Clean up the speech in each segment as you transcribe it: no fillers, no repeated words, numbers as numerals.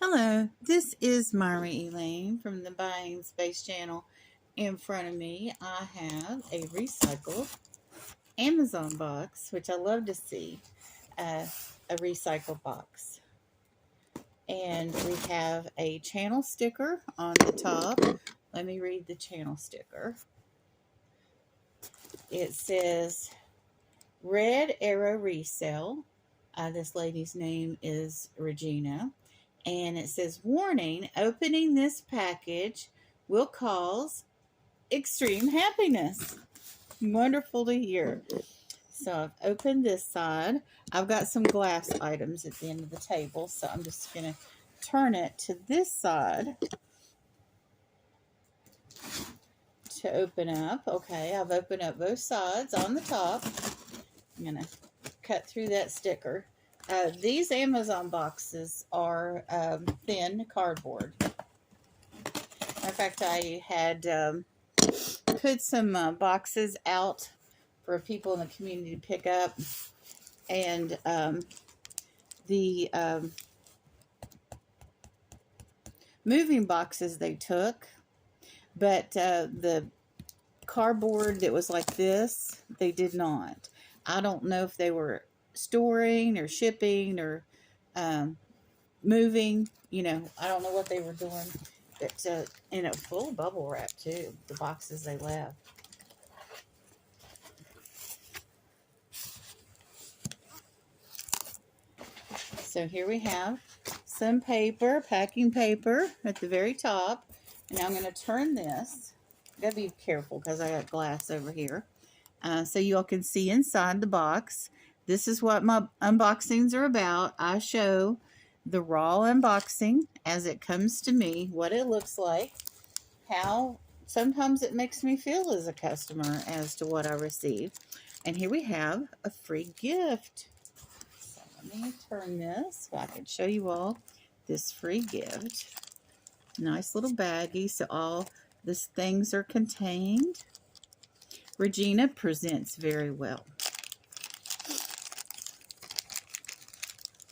Hello, this is Myra Elaine from the Buying Space channel. In front of me, I have a recycled Amazon box, which I love to see, a recycled box. And we have a channel sticker on the top. Let me read the channel sticker. It says, Red Arrow Resale. This lady's name is Regina. And it says, warning, opening this package will cause extreme happiness. Wonderful to hear. So I've opened this side. I've got some glass items at the end of the table, so I'm just going to turn it to this side to open up. Okay, I've opened up both sides on the top. I'm going to cut through that sticker. These Amazon boxes are thin cardboard. In fact, I had put some boxes out for people in the community to pick up, and the moving boxes they took, but the cardboard that was like this, they did not. I don't know if they were storing or shipping or moving, I don't know what they were doing, but full of bubble wrap too, the boxes they left. So here we have some paper, packing paper at the very top, and now I'm going to turn this. Gotta be careful because I got glass over here, so you all can see inside the box. This is what my unboxings are about. I show the raw unboxing as it comes to me, what it looks like, how sometimes it makes me feel as a customer as to what I receive. And here we have a free gift. So let me turn this so I can show you all this free gift. Nice little baggie, so all these things are contained. Regina presents very well.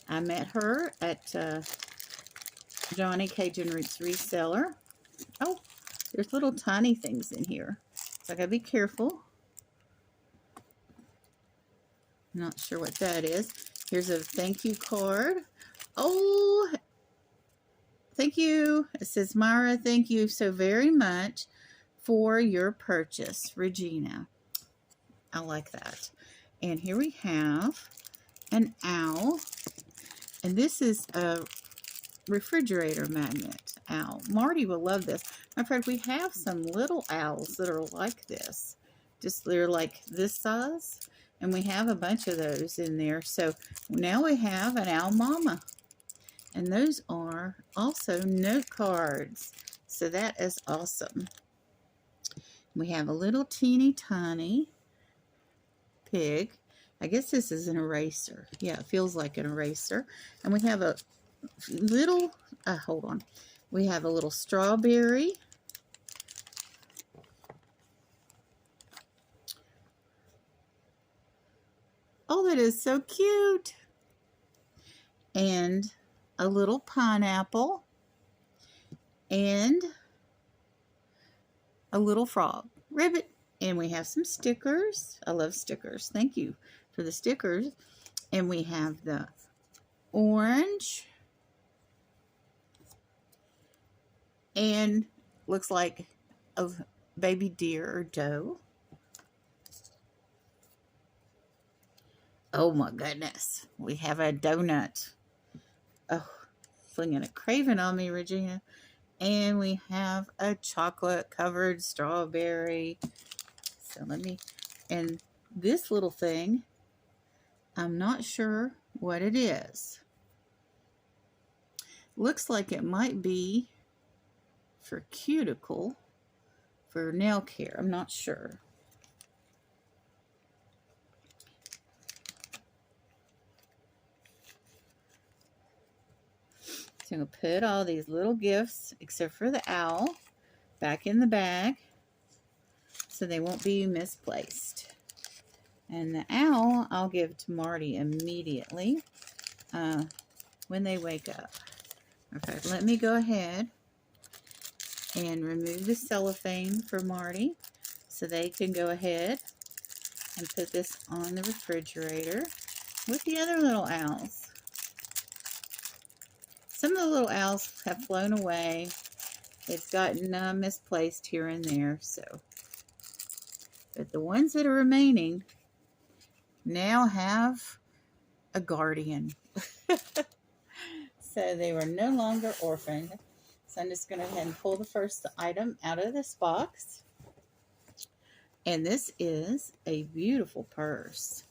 I met her at Johnny Cajun Roots Reseller. Oh, there's little tiny things in here, so I gotta be careful. Not sure what that is. Here's a thank you card. Oh, thank you. It says, Myra, thank you so very much for your purchase, Regina. I like that. And here we have an owl. And this is a refrigerator magnet owl. Marty will love this. Matter of fact, we have some little owls that are like this. They're like this size. And we have a bunch of those in there. So now we have an owl mama. And those are also note cards. So that is awesome. We have a little teeny tiny pig. I guess this is an eraser. Yeah, it feels like an eraser. And we have a little, hold on. We have a little strawberry. Oh, that is so cute. And a little pineapple. And a little frog. Ribbit. And we have some stickers. I love stickers. Thank you for the stickers. And we have the orange. And looks like a baby deer or doe. Oh my goodness. We have a donut. Oh, flinging a craving on me, Regina. And we have a chocolate covered strawberry. So and this little thing, I'm not sure what it is. Looks like it might be for cuticle, for nail care. I'm not sure. So I'm going to put all these little gifts, except for the owl, back in the bag so they won't be misplaced. And the owl I'll give to Marty immediately when they wake up. Okay, let me go ahead and remove the cellophane for Marty so they can go ahead and put this on the refrigerator with the other little owls. Some of the little owls have flown away. It's gotten misplaced here and there, so. But the ones that are remaining now have a guardian. So they were no longer orphaned. So I'm just going to go ahead and pull the first item out of this box. And this is a beautiful purse.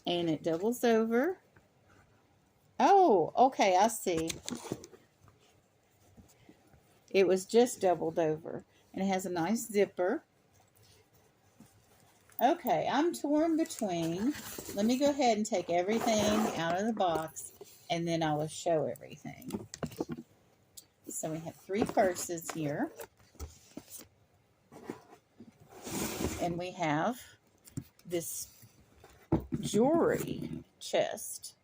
And it doubles over. Oh, okay, I see. It was just doubled over. And it has a nice zipper. Okay, I'm torn between. Let me go ahead and take everything out of the box, and then I will show everything. So we have 3 purses here. And we have this jewelry chest.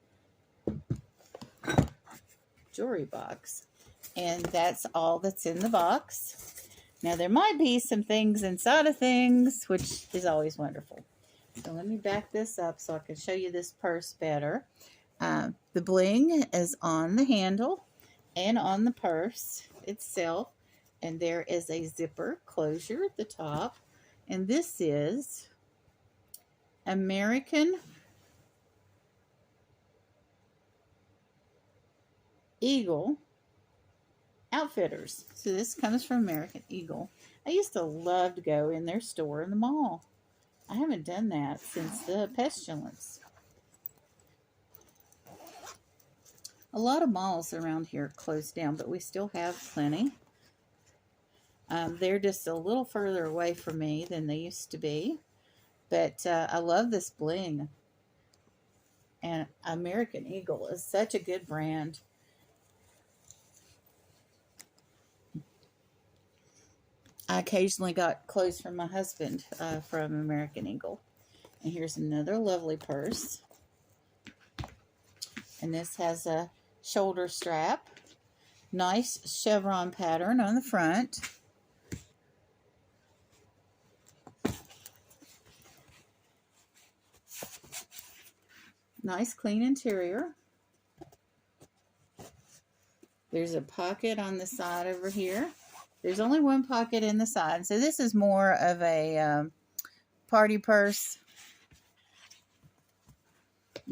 Jewelry box. And that's all that's in the box. Now, there might be some things inside of things, which is always wonderful. So let me back this up so I can show you this purse better. The bling is on the handle and on the purse itself. And there is a zipper closure at the top. And this is American Eagle Outfitters. So this comes from American Eagle. I used to love to go in their store in the mall. I haven't done that since the pestilence. A lot of malls around here closed down, but we still have plenty. They're just a little further away from me than they used to be. But I love this bling. And American Eagle is such a good brand. I occasionally got clothes from my husband from American Eagle. And here's another lovely purse. And this has a shoulder strap. Nice chevron pattern on the front. Nice clean interior. There's a pocket on the side over here. There's only one pocket in the side. So this is more of a party purse.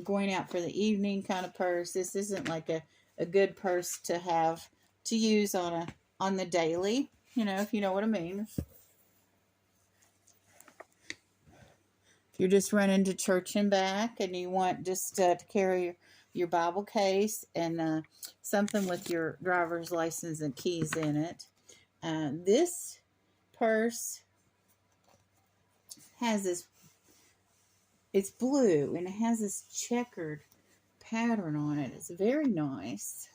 Going out for the evening kind of purse. This isn't like a good purse to have to use on the daily. You know, if you know what I mean. If you're just running to church and back and you want just to carry your Bible case and something with your driver's license and keys in it. This purse has this, it's blue and it has this checkered pattern on it. It's very nice.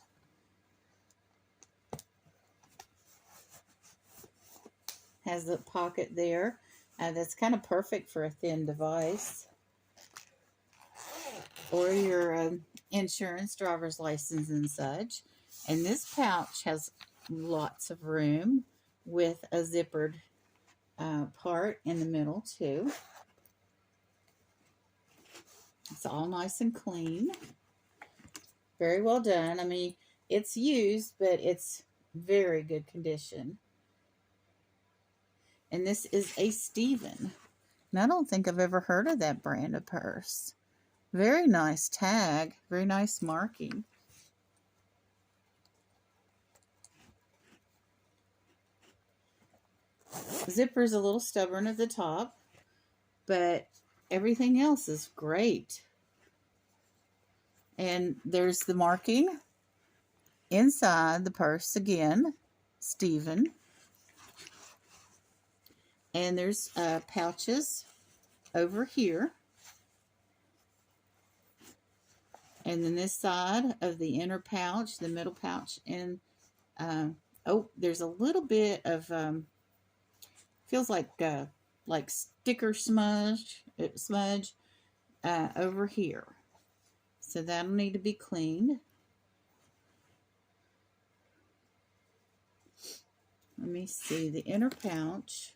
Has the pocket there. That's kind of perfect for a thin device. Or your insurance, driver's license and such. And this pouch has lots of room with a zippered part in the middle too. It's all nice and clean. Very well done. I mean, it's used, but it's very good condition. And this is a Stephen. And I don't think I've ever heard of that brand of purse. Very nice tag. Very nice marking. Zipper's a little stubborn at the top, but everything else is great. And there's the marking inside the purse again, Stephen. And there's pouches over here. And then this side of the inner pouch, the middle pouch, and oh, there's a little bit of feels like sticker smudge over here. So that'll need to be cleaned. Let me see the inner pouch.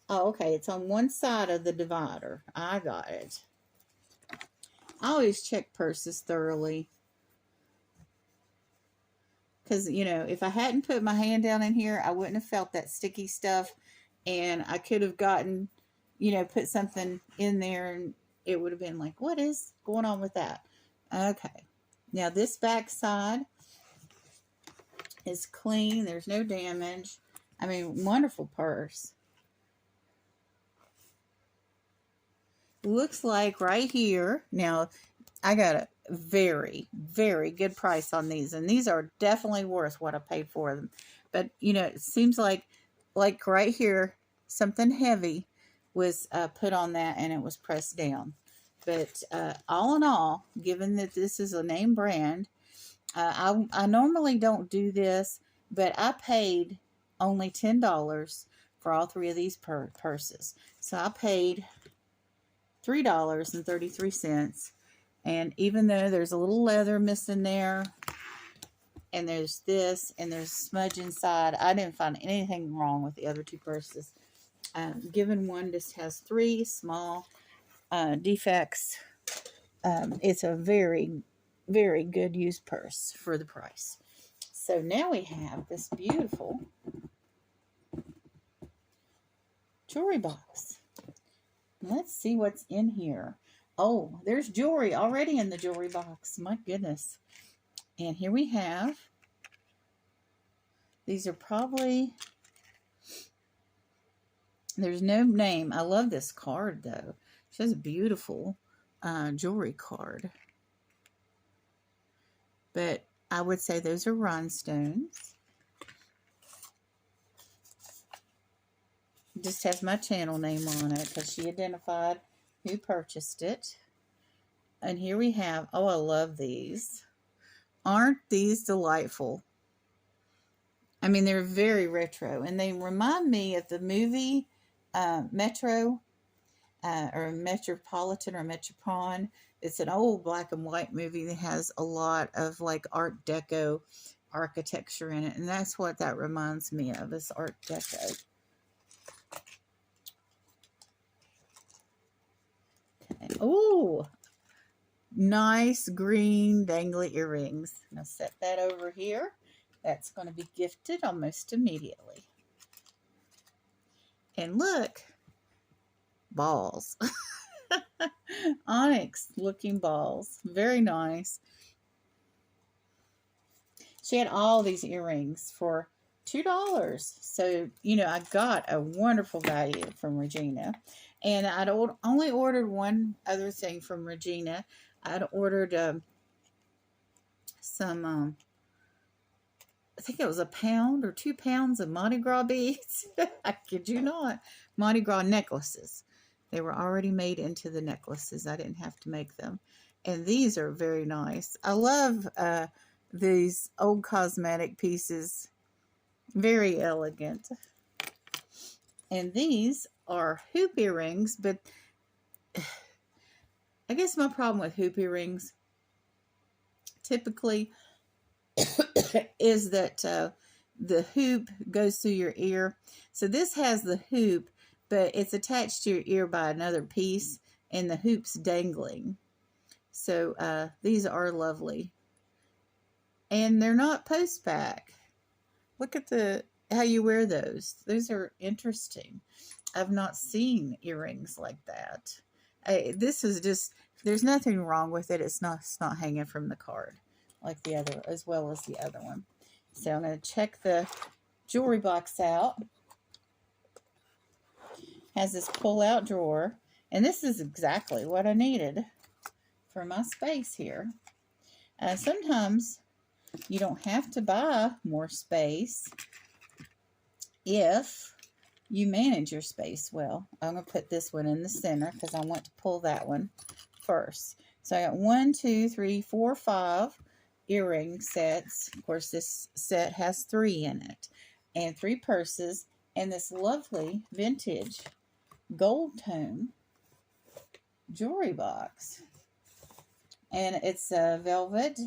Oh, okay. It's on one side of the divider. I got it. I always check purses thoroughly. Because, you know, if I hadn't put my hand down in here, I wouldn't have felt that sticky stuff. And I could have gotten, you know, put something in there and it would have been like, what is going on with that? Okay. Now this back side is clean. There's no damage. I mean, wonderful purse. Looks like right here. Now, I got a very, very good price on these. And these are definitely worth what I paid for them. But, you know, it seems like right here, something heavy was put on that and it was pressed down. But all in all, given that this is a name brand, I normally don't do this, but I paid only $10 for all three of these purses. So I paid $3.33. And even though there's a little leather missing there, and there's this, and there's a smudge inside, I didn't find anything wrong with the other two purses. Given one just has 3 small defects, it's a very, very good used purse for the price. So now we have this beautiful jewelry box. Let's see what's in here. Oh, there's jewelry already in the jewelry box. My goodness. And here we have, these are probably, there's no name. I love this card though. She has a beautiful jewelry card. But I would say those are rhinestones. It just has my channel name on it because she identified who purchased it. And here we have, oh, I love these. Aren't these delightful? I mean, they're very retro, and they remind me of the movie Metro, or Metropolitan or Metropon. It's an old black and white movie that has a lot of like Art Deco architecture in it, and that's what that reminds me of, is Art Deco. Okay. Oh, nice green dangly earrings. Now set that over here. That's going to be gifted almost immediately. And look, balls. Onyx looking balls. Very nice. She had all these earrings for $2. So, you know, I got a wonderful value from Regina. And I'd only ordered one other thing from Regina. I'd ordered some, I think it was a pound or 2 pounds of Mardi Gras beads. I kid you not. Mardi Gras necklaces. They were already made into the necklaces. I didn't have to make them. And these are very nice. I love these old cosmetic pieces. Very elegant. And these are hoop earrings, but I guess my problem with hoop earrings typically is that the hoop goes through your ear. So this has the hoop, but it's attached to your ear by another piece, and the hoop's dangling. So these are lovely. And they're not post-back. Look at how you wear those. Those are interesting. I've not seen earrings like that. This is just, there's nothing wrong with it. It's not hanging from the card like the other, as well as the other one. So I'm going to check the jewelry box out. Has this pull-out drawer, and this is exactly what I needed for my space here. Sometimes you don't have to buy more space if you manage your space well. I'm going to put this one in the center because I want to pull that one first. So I got 1, 2, 3, 4, 5 earring sets. Of course, this set has 3 in it, and 3 purses, and this lovely vintage gold tone jewelry box. And it's velvet.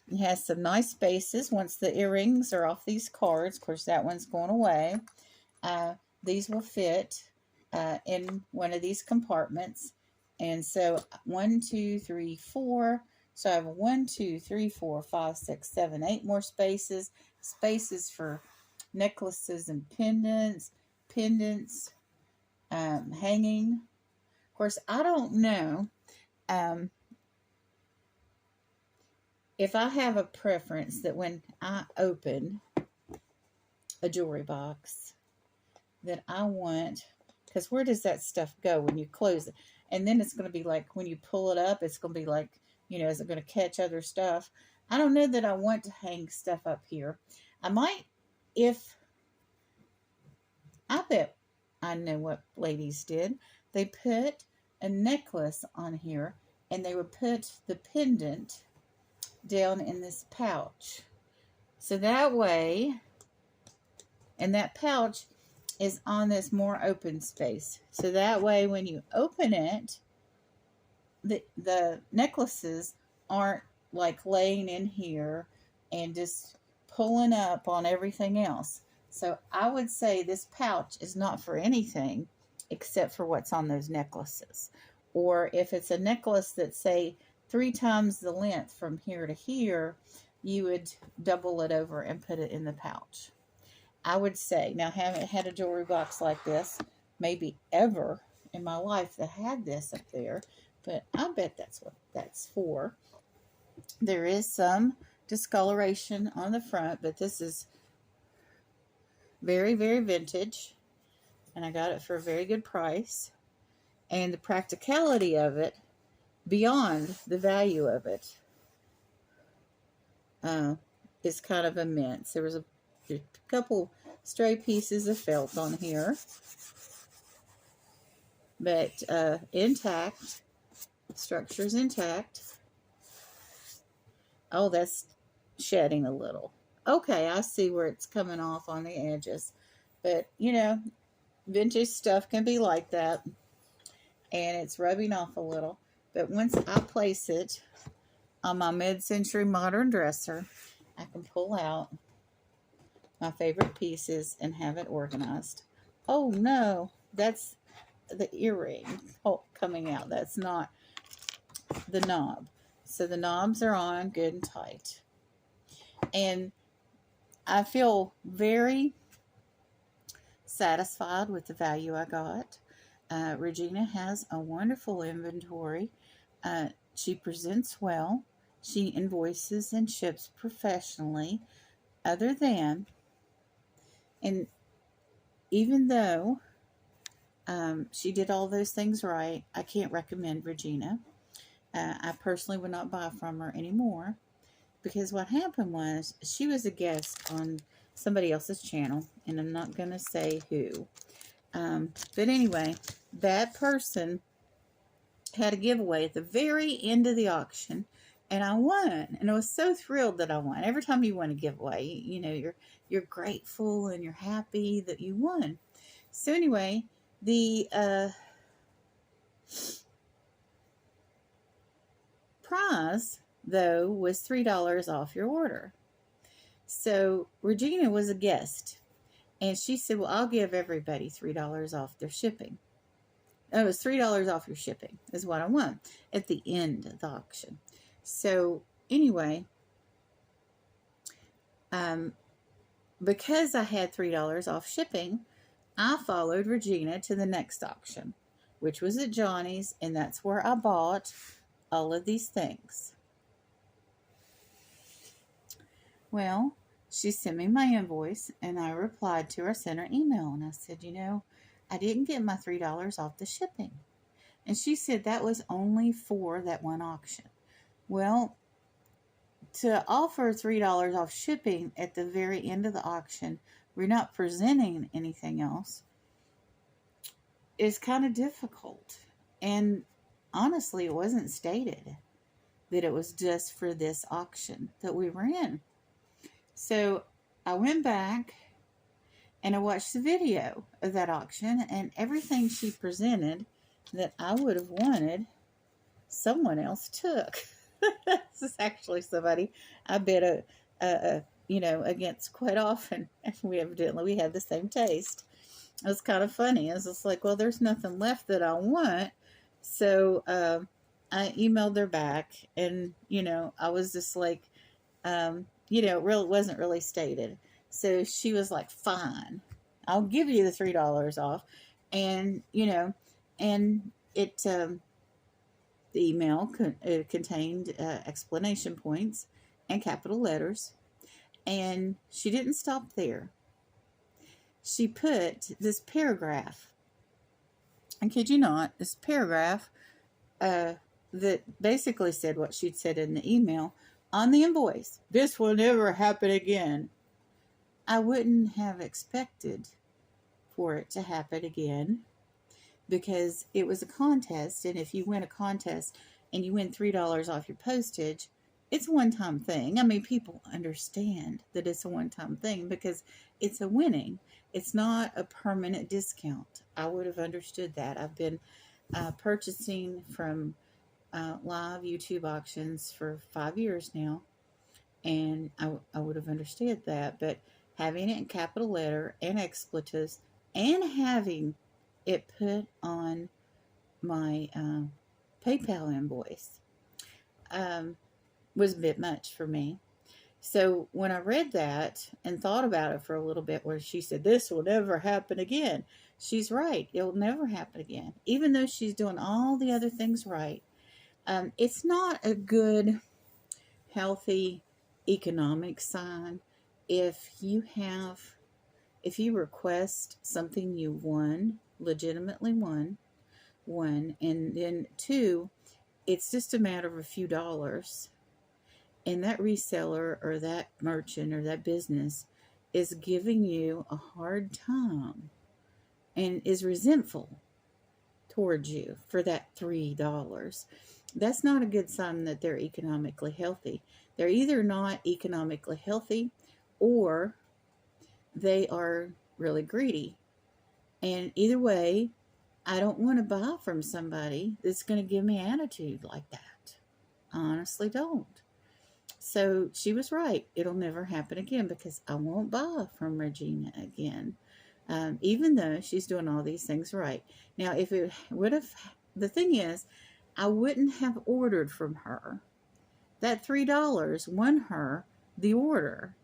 It has some nice spaces once the earrings are off these cards. Of course, that one's going away. These will fit in one of these compartments. And so 1, 2, 3, 4. So I have 1, 2, 3, 4, 5, 6, 7, 8 more spaces. Spaces for necklaces and pendants, hanging. Of course, I don't know if I have a preference that when I open a jewelry box that I want, because where does that stuff go when you close it? And then it's going to be like when you pull it up, it's going to be like, is it going to catch other stuff? I don't know that I want to hang stuff up here. I might, I bet I know what ladies did. They put a necklace on here and they would put the pendant down in this pouch. So that way, and that pouch is on this more open space. So that way when you open it, the necklaces aren't like laying in here and just pulling up on everything else. So I would say this pouch is not for anything except for what's on those necklaces. Or if it's a necklace that's, say, 3 times the length from here to here, you would double it over and put it in the pouch. I would say, now I haven't had a jewelry box like this, maybe ever in my life that had this up there, but I bet that's what that's for. There is some discoloration on the front, but this is very, very vintage, and I got it for a very good price. And the practicality of it, beyond the value of it, is kind of immense. There was a couple stray pieces of felt on here, but intact. Structure's intact. Oh, that's shedding a little. Okay, I see where it's coming off on the edges. But, vintage stuff can be like that. And it's rubbing off a little. But once I place it on my mid-century modern dresser, I can pull out my favorite pieces and have it organized. Oh, no. That's the earring coming out. That's not the knob. So the knobs are on good and tight. And I feel very satisfied with the value I got. Regina has a wonderful inventory. She presents well. She invoices and ships professionally. Other than, and even though she did all those things right, I can't recommend Regina. I personally would not buy from her anymore, because what happened was she was a guest on somebody else's channel, and I'm not going to say who. But anyway, that person had a giveaway at the very end of the auction, and I won. And I was so thrilled that I won. Every time you win a giveaway, you're grateful and you're happy that you won. So anyway, the prize, though, was $3 off your order. So Regina was a guest, and she said, well, I'll give everybody $3 off their shipping. It was $3 off your shipping is what I won at the end of the auction. So anyway, because I had $3 off shipping, I followed Regina to the next auction, which was at Johnny's, and that's where I bought all of these things. Well, she sent me my invoice, and I replied to her, sent her email, and I said, I didn't get my $3 off the shipping. And she said that was only for that one auction. Well, to offer $3 off shipping at the very end of the auction, we're not presenting anything else, is kind of difficult. And honestly, it wasn't stated that it was just for this auction that we were in. So I went back and I watched the video of that auction, and everything she presented that I would have wanted someone else took. This is actually somebody I bet against quite often, and we have the same taste. It was kind of funny. It's just like, well, there's nothing left that I want, so I emailed her back, and I was just like, it really wasn't really stated. So she was like, "Fine, I'll give you the $3 off," and and it the email contained explanation points and capital letters, and she didn't stop there. She put this paragraph. I kid you not, this paragraph that basically said what she'd said in the email on the invoice. This will never happen again. I wouldn't have expected for it to happen again because it was a contest, and if you win a contest and you win $3 off your postage, it's a one-time thing. I mean, people understand that it's a one-time thing because it's a winning. It's not a permanent discount. I would have understood that. I've been purchasing from live YouTube auctions for 5 years now, and I would have understood that. But having it in capital letter and expletives and having it put on my PayPal invoice was a bit much for me. So when I read that and thought about it for a little bit, where she said, "This will never happen again," she's right. It'll never happen again. Even though she's doing all the other things right, it's not a good, healthy economic sign if you request something you legitimately won, and then two, it's just a matter of a few dollars, and that reseller or that merchant or that business is giving you a hard time and is resentful towards you for that $3. That's not a good sign that they're economically healthy. They're either not economically healthy or they are really greedy. And either way, I don't want to buy from somebody that's going to give me attitude like that. I honestly don't. So she was right. It'll never happen again because I won't buy from Regina again, even though she's doing all these things right. Now, if it would have, the thing is, I wouldn't have ordered from her. That $3 won her the order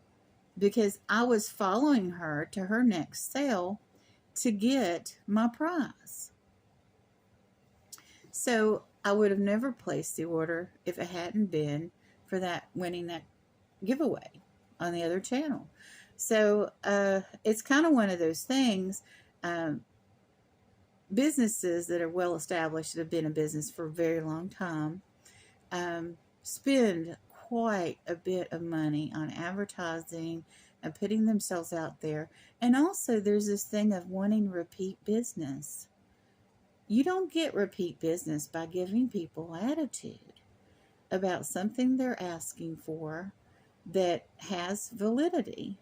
because I was following her to her next sale to get my prize. So I would have never placed the order if it hadn't been for that winning that giveaway on the other channel. So it's kind of one of those things. Businesses that are well established, that have been in business for a very long time, spend quite a bit of money on advertising and putting themselves out there. And also there's this thing of wanting repeat business. You don't get repeat business by giving people attitude about something they're asking for that has validity.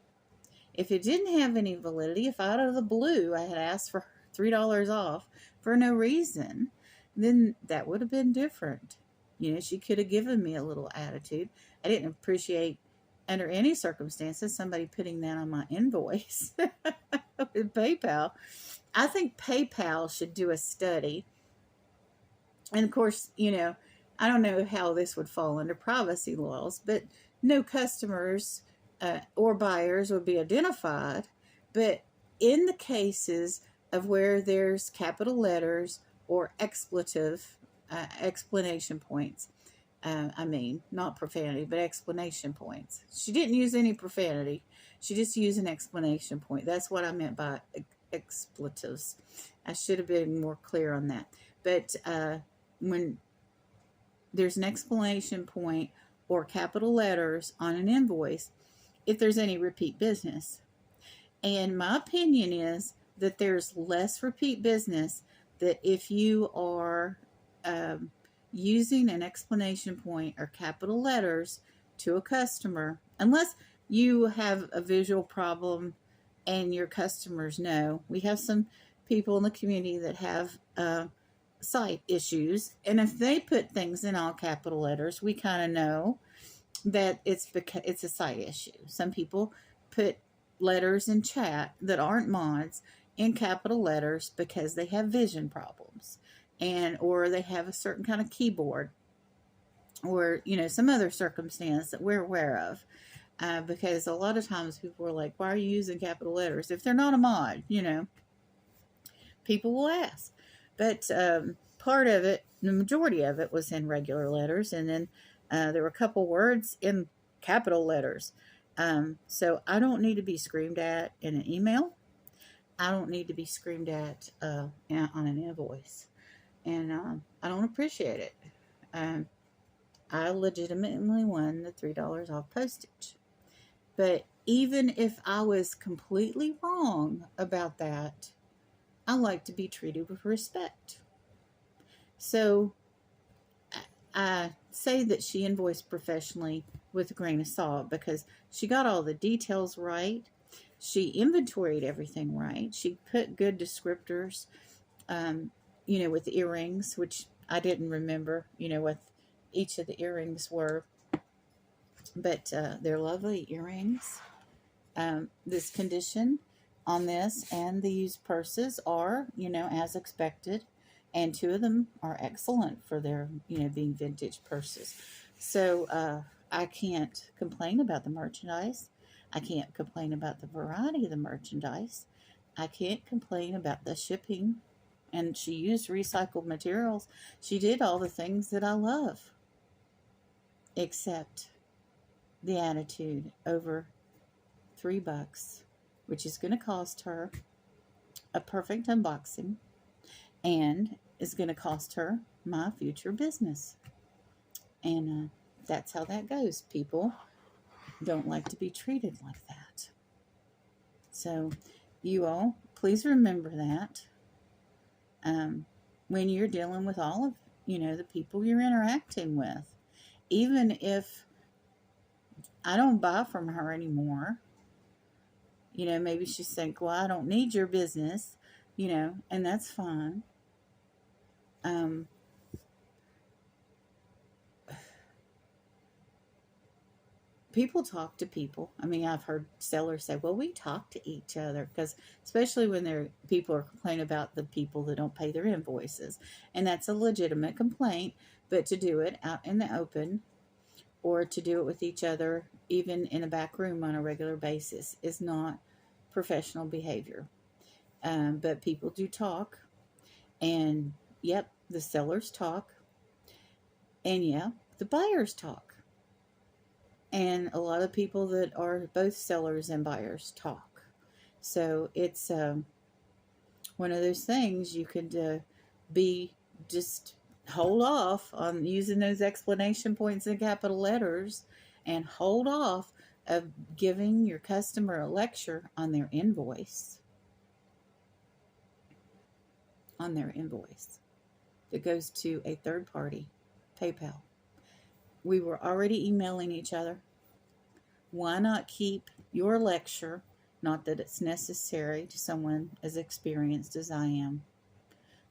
If it didn't have any validity, if out of the blue I had asked for $3 off for no reason, then that would have been different. She could have given me a little attitude. I didn't appreciate, under any circumstances, somebody putting that on my invoice with PayPal. I think PayPal should do a study. And of course, I don't know how this would fall under privacy laws, but no customers or buyers would be identified. But in the cases of where there's capital letters or explanation points, not profanity, but explanation points. She didn't use any profanity. She just used an explanation point. That's what I meant by expletives. I should have been more clear on that. But when there's an explanation point or capital letters on an invoice, if there's any repeat business. And my opinion is that there's less repeat business that if you are using an explanation point or capital letters to a customer, unless you have a visual problem and your customers know. We have some people in the community that have sight issues. And if they put things in all capital letters, we kind of know that it's because it's a sight issue. Some people put letters in chat that aren't mods in capital letters because they have vision problems, and or they have a certain kind of keyboard, or some other circumstance that we're aware of. Because a lot of times people are like, why are you using capital letters if they're not a mod? People will ask. But part of it, the majority of it, was in regular letters, and then there were a couple words in capital letters. So I don't need to be screamed at in an email. I don't need to be screamed at on an invoice. And I don't appreciate it. I legitimately won the $3 off postage. But even if I was completely wrong about that, I like to be treated with respect. So I say that she invoiced professionally with a grain of salt, because she got all the details right. She inventoried everything right. She put good descriptors, with the earrings, which I didn't remember, what each of the earrings were. But they're lovely earrings. This condition on this and the used purses are, as expected. And 2 of them are excellent for their, being vintage purses. So I can't complain about the merchandise. I can't complain about the variety of the merchandise. I can't complain about the shipping. And she used recycled materials. She did all the things that I love. Except the attitude over $3, which is going to cost her a perfect unboxing and is going to cost her my future business. And that's how that goes. People don't like to be treated like that. So you all, please remember that when you're dealing with all of, the people you're interacting with. Even if I don't buy from her anymore, maybe she's saying, well, I don't need your business, and that's fine. People talk to people. I mean, I've heard sellers say, well, we talk to each other, because especially when people are complaining about the people that don't pay their invoices. And that's a legitimate complaint, but to do it out in the open, or to do it with each other, even in a back room on a regular basis, is not professional behavior. But people do talk, and yep, the sellers talk, and yeah, the buyers talk. And a lot of people that are both sellers and buyers talk. So it's one of those things you could just hold off on using those explanation points in capital letters, and hold off of giving your customer a lecture on their invoice. That goes to a third party, PayPal. We were already emailing each other. Why not keep your lecture, not that it's necessary to someone as experienced as I am,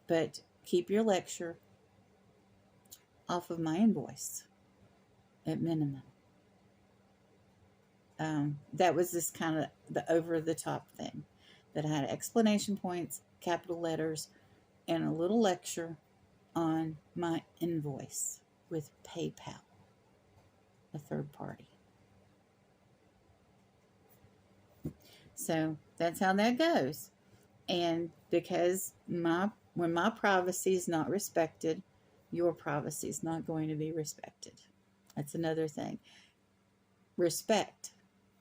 but keep your lecture off of my invoice at minimum. That was this kind of the over-the-top thing, that I had explanation points, capital letters, and a little lecture on my invoice with PayPal, a third party. So that's how that goes. And because when my privacy is not respected, your privacy is not going to be respected. That's another thing. Respect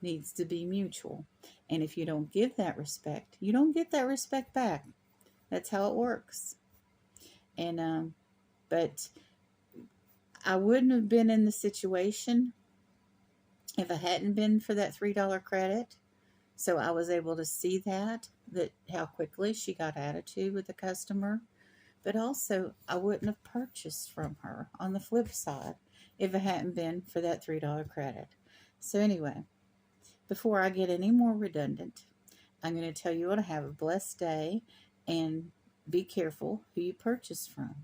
needs to be mutual. And if you don't give that respect, you don't get that respect back. That's how it works. And but I wouldn't have been in the situation if I hadn't been for that $3 credit. So I was able to see that how quickly she got attitude with the customer. But also, I wouldn't have purchased from her on the flip side if it hadn't been for that $3 credit. So anyway, before I get any more redundant, I'm going to tell you all to have a blessed day, and be careful who you purchase from.